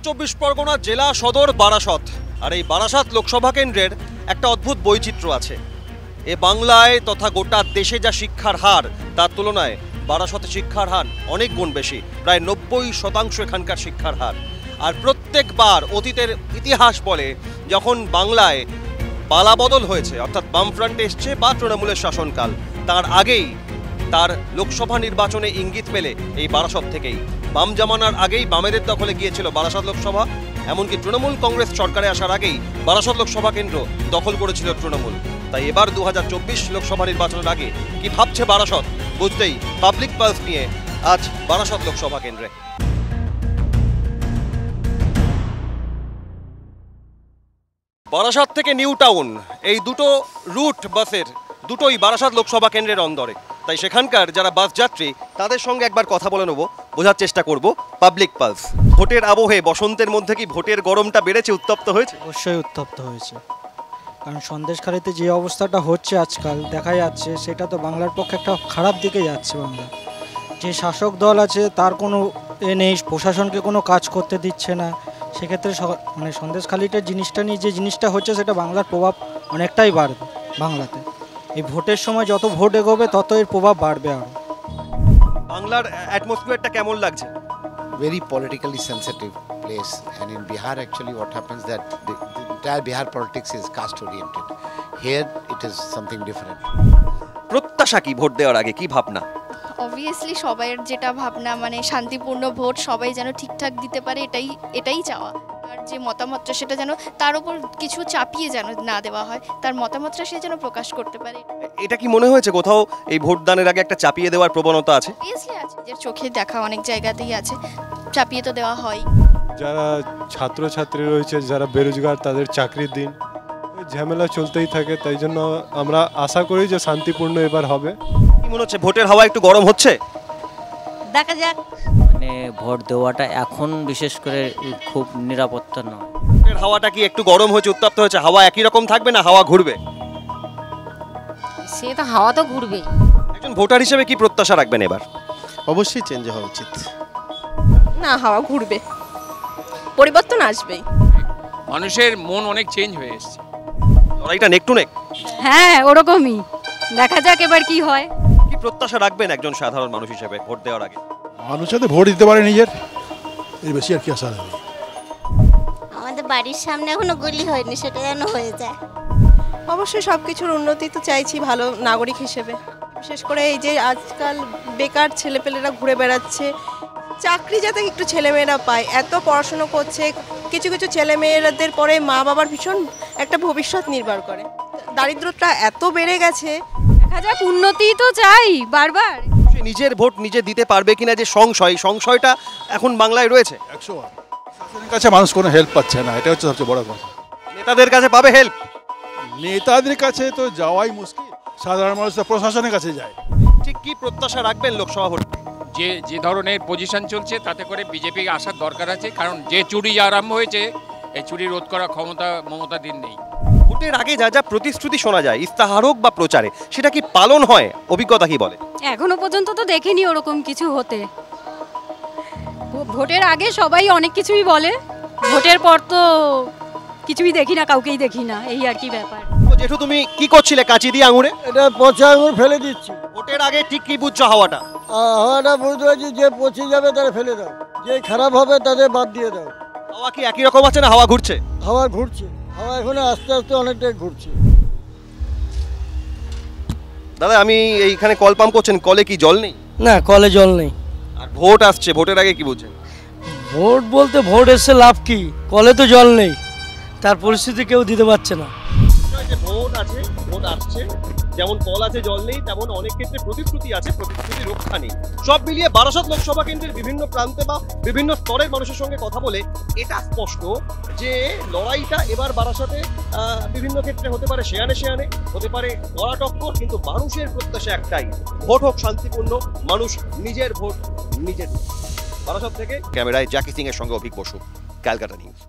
চব্বিশ পরগনা জেলা সদর বারাসত। আর এই বারাসত লোকসভা কেন্দ্রের একটা অদ্ভুত বৈচিত্র্য আছে। এ বাংলায় তথা গোটা দেশে যা শিক্ষার হার, তার তুলনায় বারাসতে শিক্ষার হার অনেক গুণ বেশি, প্রায় 90% এখানকার শিক্ষার হার। আর প্রত্যেকবার অতীতের ইতিহাস বলে, যখন বাংলায় পালাবদল হয়েছে, অর্থাৎ বামফ্রন্ট এসছে বা তৃণমূলের শাসনকাল, তার আগেই তার লোকসভা নির্বাচনে ইঙ্গিত পেলে এই বারাসত থেকেই। বাম জামানার আগেই বামেদের দখলে গিয়েছিল বারাসত লোকসভা, এমনকি তৃণমূল কংগ্রেস সরকারে আসার আগেই বারাসত লোকসভা কেন্দ্র দখল করেছিল তৃণমূল। তাই এবার 2024 লোকসভা নির্বাচনের আগে কি ভাবছে বারাসত, বুঝতেই পাবলিক পালস নিয়ে আজ বারাসত লোকসভা কেন্দ্রে। বারাসত থেকে নিউ টাউন এই দুটো রুট বাসের দুটোই বারাসত লোকসভা কেন্দ্রের অন্দরে। তাই সেখানকার যারা বাস যাত্রী তাদের সঙ্গে একবার কথা বলে নেব, বোঝার চেষ্টা করব পাবলিক পালস। ভোটের আবহে বসন্তের মধ্যে কি ভোটের গরমটা বেড়েছে, উত্তপ্ত হয়েছে? অবশ্যই উত্তপ্ত হয়েছে, কারণ সন্দেশখালীতে যে অবস্থাটা হচ্ছে আজকাল দেখা যাচ্ছে, সেটা তো বাংলার পক্ষে একটা খারাপ দিকে যাচ্ছে। বাংলা যে শাসক দল আছে তার কোনো নেই, প্রশাসনকে কোনো কাজ করতে দিচ্ছে না। সেক্ষেত্রে মানে সন্দেশখালীটার জিনিসটা নিয়ে যে জিনিসটা হচ্ছে, সেটা বাংলার প্রভাব অনেকটাই বাড়বে বাংলাতে। এই ভোটের সময় যত ভোট এগোবে তত এর প্রভাব বাড়বে। আরও বাংলার অ্যাটমসফিয়ারটা কেমন লাগছে? Very politically sensitive place, and in Bihar actually what happens that the entire Bihar politics is caste oriented. Here it is something different. প্রত্যাশা কি ভোট দেওয়ার আগে, কি ভাবনা? অবভিয়াসলি সবাইয়ের যেটা ভাবনা, মানে শান্তিপূর্ণ ভোট, সবাই যেন ঠিকঠাক দিতে পারে, এটাই চাওয়া। আর যে মতামতটা সেটা যেন তার উপর কিছু চাপিয়ে যেন না দেওয়া হয়, তার মতামতটা সে যেন প্রকাশ করতে পারে। এটা কি মনে হয়েছে কোথাও এই ভোটদানের আগে একটা চাপিয়ে দেওয়ার প্রবণতা আছে? অবভিয়াসলি আছে, যে চোখে দেখা অনেক জায়গাতেই আছে, চাপিয়ে তো দেওয়া হয়। যারা ছাত্রছাত্রী রয়েছে, যারা বেরোজগার, তাদের চাকরির দিন ঝামেলা চলতেই থাকে। তাই জন্য আমরা আশা করি যে শান্তিপূর্ণ এবার হবে। কি মনে হচ্ছে, ভোটের হাওয়া একটু গরম হচ্ছে? দেখা যাক। মানে ভোট দেওয়াটা এখন বিশেষ করে খুব নিরাপত্তা নয়। ভোটের হাওয়াটা কি একটু গরম হয়েছে, উত্তপ্ত হয়েছে? হাওয়া একই রকম থাকবে না হাওয়া ঘুরবে? সে তো হাওয়া তো ঘুরবেই। একজন ভোটার হিসেবে কি প্রত্যাশা রাখবেন এবার? অবশ্যই চেঞ্জ হওয়া উচিত। না, হাওয়া ঘুরবে, পরিবর্তন আসবেই। মানুষের মন অনেক চেঞ্জ হয়ে এসেছে। লড়াইটা নেক টু নেক। হ্যাঁ, ওরকমই। দেখা যাক এবার কি হয়। কি প্রত্যাশা রাখবেন একজন সাধারণ মানুষ হিসেবে ভোট দেওয়ার আগে? মানুষ যাতে ভোট দিতে পারে নিজের, এর বেশি আর কি আশা রাখবে। আমাদের বাড়ির সামনে এখনো গলি হয়নি, সেটা যেন হয়ে যায়। অবশ্যই সব কিছুর উন্নতি তো চাইছি ভালো নাগরিক হিসেবে। বিশেষ করে এই যে আজকাল বেকার ছেলেপেলেরা ঘুরে বেড়াচ্ছে, চাকরি যাতে একটু ছেলেমেয়েরা পায়। এত পড়াশুনো করছে, কিছু কিছু ছেলেমেয়েদের পরে মা বাবার ভীষণ একটা ভবিষ্যৎ নির্ভর করে। দারিদ্রতা এত বেড়ে গেছে। দেখা যাক, উন্নতি তো চাই বারবার। নিজের ভোট নিজে দিতে পারবে কিনা যে সংশয়টা এখন বাংলায় রয়েছে। 100বার শাসনের কাছে মানুষ কোনো হেল্প পাচ্ছে না, এটা হচ্ছে সবচেয়ে বড় কথা। নেতাদের কাছে পাবে হেল্প? নেতাদের কাছে তো যাওয়াই মুশকিল, সাধারণ মানুষ তো প্রশাসনের কাছে যায়। ঠিক কি প্রত্যাশা রাখবেন লোকসভা ভোট? যে ধরনের পজিশন চলছে তাতে করে বিজেপি আসার দরকার আছে, কারণ যে চুরি আরম্ভ হয়েছে, এই চুরি রোধ করার ক্ষমতা মমতা দিন নেই। ভোটের আগে যা যা প্রতিশ্রুতি শোনা যায় ইস্তাহার হোক বা প্রচারে, সেটা কি পালন হয়? অভিজ্ঞতা কি বলে? এখনো পর্যন্ত তো দেখিনি ওরকম কিছু হতে। ভোটের আগে সবাই অনেক কিছুই বলে, ভোটের পর তো কিছুই দেখি না, কাউকেই দেখি না, এই আর কি ব্যাপার। জেঠু, তুমি কি করছিলে কাঁচি দিয়ে আঙুরে? এটা পচা আঙুর ফেলে দিচ্ছি। ভোটের আগে ঠিক কি বুঝছো হাওয়াটা? হাওয়াটা বুঝতে পারছি, যে পচে যাবে তারা ফেলে দাও, যে খারাপ হবে তাদের বাদ দিয়ে দাও। হাওয়া কি একই রকম আছে না হাওয়া ঘুরছে? হাওয়া ঘুরছে, হাওয়া এখন আস্তে আস্তে অনেকটাই ঘুরছে। দাদা, আমি এইখানে কল পাম্প করছেন, কলে কি জল নেই? না, কলে জল নেই। আর ভোট আসছে, ভোটের আগে কি বুঝছেন? ভোট বলতে ভোট এসে লাভ কি, কলে তো জল নেই, তার পরিস্থিতি কেউ দিতে পারছে না। ভোট আছে, ভোট আসছে, যেমন কল আছে জল নেই, তেমন অনেক ক্ষেত্রে প্রতিশ্রুতি আছে, প্রতিশ্রুতি রক্ষা নেই। সব মিলিয়ে বারাসত লোকসভা কেন্দ্রের বিভিন্ন প্রান্তে বা বিভিন্ন স্তরের মানুষের সঙ্গে কথা বলে এটা স্পষ্ট যে লড়াইটা এবার বারাসতে বিভিন্ন ক্ষেত্রে হতে পারে শেয়ানে, হতে পারে কড়া টক্কর, কিন্তু মানুষের প্রত্যাশা একটাই, ভোট হোক শান্তিপূর্ণ, মানুষ নিজের ভোট নিজের। বারাসত থেকে ক্যামেরায় জ্যাকি সিং এর সঙ্গে অভিক বসু, ক্যালকাটা নিউজ।